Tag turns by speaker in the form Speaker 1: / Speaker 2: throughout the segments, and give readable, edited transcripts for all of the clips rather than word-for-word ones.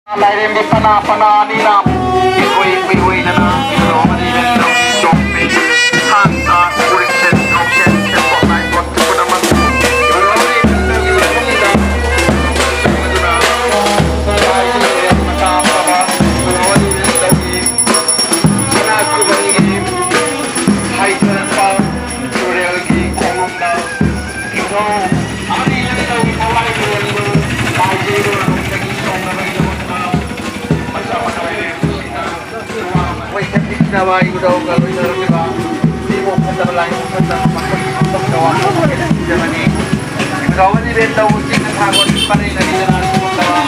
Speaker 1: Lain di panah-panah ni nam, iwi na na, ilo mali na ilo, jompi, hanta, kulit sen, rosen, kepot naik pot, tu naman, iwi mali na ilo, iwi na, iwi na, iwi na, matapaba, iwi mali na ilo, sinaku bagi, hai tanpa, suri lagi, kolom na, ilo, ali na ilo, awal ilo, baji ilo, lagi song na lagi. Nawa ibu daw kalau itu kita di mau kita berlain kita makan untuk dawa jalan ini ibu daw ini benda uji kita hagon pada ini dari jalan untuk dawa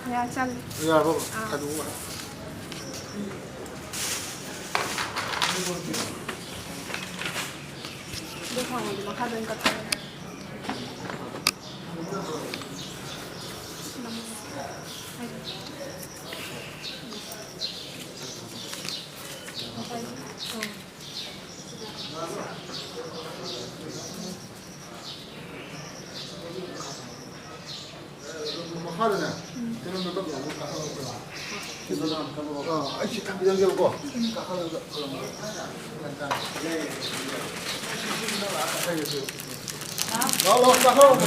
Speaker 2: Ya, चल.
Speaker 3: Ya, bapak, aduh.
Speaker 2: देखो मुझे मखा दिन का था.
Speaker 3: 하루네. 그런 것도 없고 가서 아, 아이씨 다 비장 gel고. 가서 그런 거. 나로 가서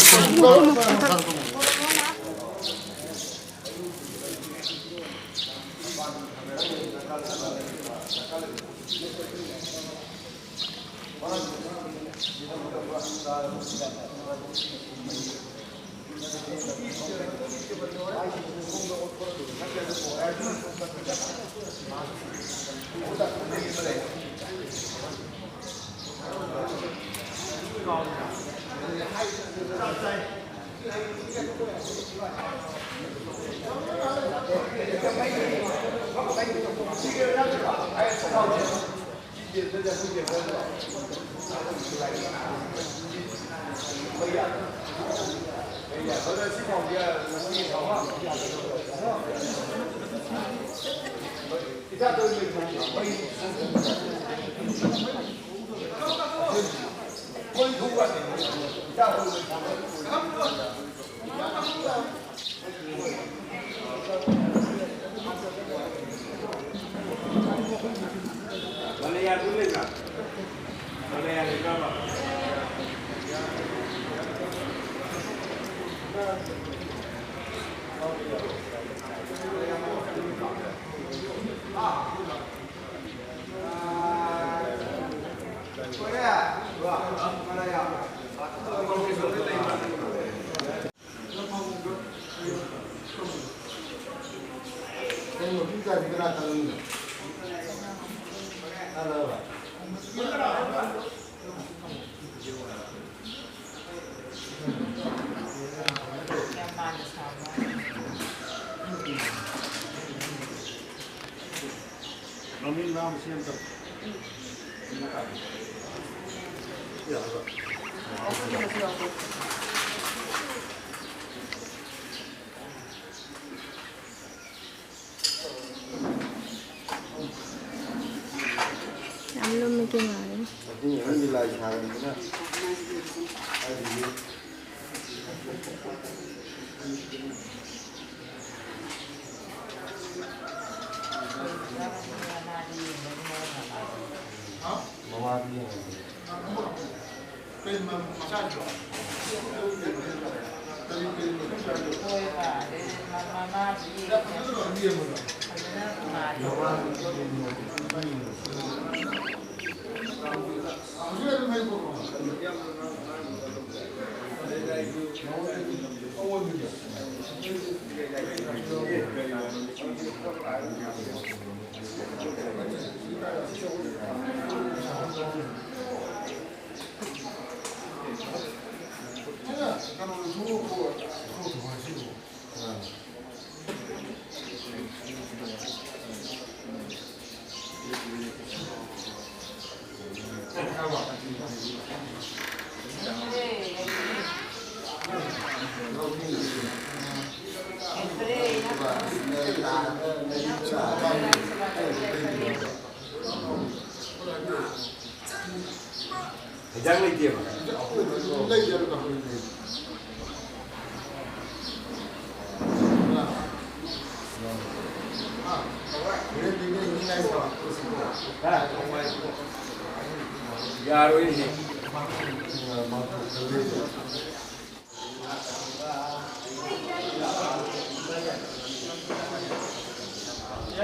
Speaker 3: Nomin naam siempre.
Speaker 2: Em luôn mới kêu lại.
Speaker 3: Ini yang nilai saran benar. Mawadi. Pen massage.
Speaker 4: Jangan lagi dia.
Speaker 3: Lagi dia tu.
Speaker 4: Yaro ini.
Speaker 3: Ya,